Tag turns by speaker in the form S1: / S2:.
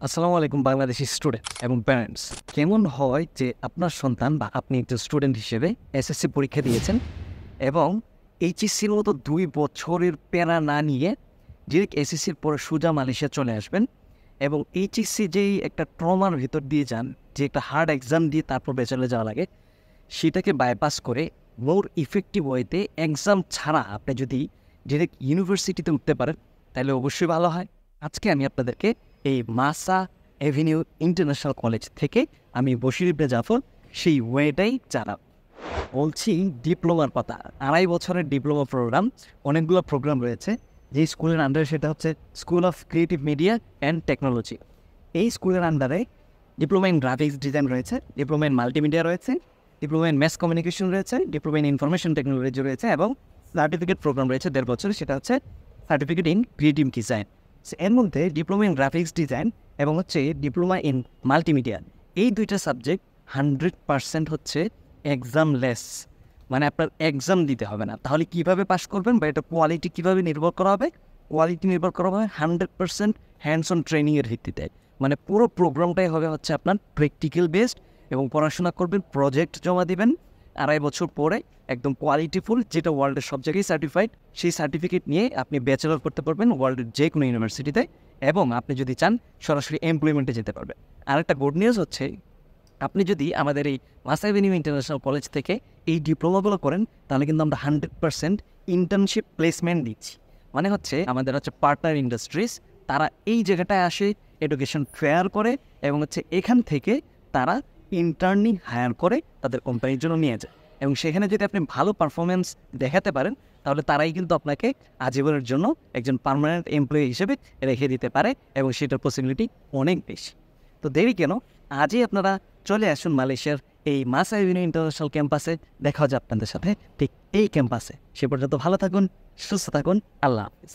S1: আসসালামু আলাইকুম বাংলাদেশি স্টুডেন্ট এবং প্যারেন্টস। কেমন হয় যে আপনার সন্তান বা আপনি একজন স্টুডেন্ট হিসেবে এসএসসি পরীক্ষা দিয়েছেন এবং এইচএসসির মতো 2 বছরের প্যারা না নিয়ে ডিরেক্ট এসএসসির পরে সোজা মালয়েশিয়া চলে আসবেন এবং এইচএসসি যেই একটা ট্রমার ভিতর দিয়ে যান, যে একটা হার্ড এক্সাম দিয়ে তারপর ব্যাচেলরে যাওয়া লাগে, সেটাকে বাইপাস করে মোর ইফেক্টিভ ওয়েতে এক্সাম ছাড়া আপনি যদি ডিরেক্ট ইউনিভার্সিটিতে উঠতে পারেন তাহলে অবশ্যই ভালো হয়। আজকে আমি আপনাদেরকে এই মাসা এভিনিউ ইন্টারন্যাশনাল কলেজ থেকে আমি বশির ইবনে জাফর সেই ওয়েটাই জানাব। বলছি ডিপ্লোমার কথা। 2.5 বছরের ডিপ্লোমা প্রোগ্রাম, অনেকগুলো প্রোগ্রাম রয়েছে। যে স্কুলের আন্ডারে সেটা হচ্ছে school of creative media and technology. এই স্কুলের আন্ডারে ডিপ্লোমা ইন গ্রাফিক্স ডিজাইন রয়েছে, ডিপ্লোমা ইন মাল্টিমিডিয়া রয়েছে, ডিপ্লোমা ইন ম্যাস কমিউনিকেশন রয়েছে, ডিপ্লোমা ইন ইনফরমেশন টেকনোলজি রয়েছে এবং সার্টিফিকেট প্রোগ্রাম রয়েছে 1.5 বছর, সেটা হচ্ছে সার্টিফিকেট ইন ক্রিয়েটিভ ডিজাইন। এর মধ্যে ডিপ্লোমা ইন গ্রাফিক্স ডিজাইন এবং হচ্ছে ডিপ্লোমা ইন মাল্টিমিডিয়া, এই দুইটা সাবজেক্ট 100% হচ্ছে এক্সামলেস, মানে আপনার এক্সাম দিতে হবে না। তাহলে কীভাবে পাস করবেন বা এটা কোয়ালিটি কীভাবে নির্ভর করা হবে? কোয়ালিটি নির্ভর করা হবে 100% হ্যান্ডস অন ট্রেনিংয়ের ভিত্তিতে। মানে পুরো প্রোগ্রামটাই হবে হচ্ছে আপনার প্র্যাকটিক্যাল বেসড এবং পড়াশোনা করবেন, প্রজেক্ট জমা দিবেন 2.5 বছর পরে একদম কোয়ালিটিফুল, যেটা ওয়ার্ল্ডের সব জায়গায় সার্টিফাইড, সেই সার্টিফিকেট নিয়ে আপনি ব্যাচেলর করতে পারবেন ওয়ার্ল্ডের যে কোনো ইউনিভার্সিটিতে এবং আপনি যদি চান সরাসরি এমপ্লয়মেন্টে যেতে পারবেন। আরেকটা গুড নিউজ হচ্ছে, আপনি যদি আমাদের এই মাসা এভিনিউ ইন্টারন্যাশনাল কলেজ থেকে এই ডিপ্লোমাগুলো করেন তাহলে কিন্তু আমরা 100% ইন্টার্নশিপ প্লেসমেন্ট দিচ্ছি। মানে হচ্ছে আমাদের হচ্ছে পার্টনার ইন্ডাস্ট্রিজ, তারা এই জায়গাটায় আসে, এডুকেশন ফেয়ার করে এবং হচ্ছে এখান থেকে তারা ইন্টার্নি হায়ার করে তাদের কোম্পানির জন্য নিয়ে যায় এবং সেখানে যদি আপনি ভালো পারফরমেন্স দেখাতে পারেন তাহলে তারাই কিন্তু আপনাকে আজীবনের জন্য একজন পার্মানেন্ট এমপ্লয়ি হিসেবে রেখে দিতে পারে এবং সেটার পসিবিলিটি অনেক বেশি। তো দেরি কেন, আজই আপনারা চলে আসুন মালয়েশিয়ার এই মাসা এভিনিউ ইন্টারন্যাশনাল ক্যাম্পাসে। দেখা হচ্ছে আপনাদের সাথে ঠিক এই ক্যাম্পাসে। সে পর্যন্ত ভালো থাকুন, সুস্থ থাকুন, আল্লাহ হাফিজ।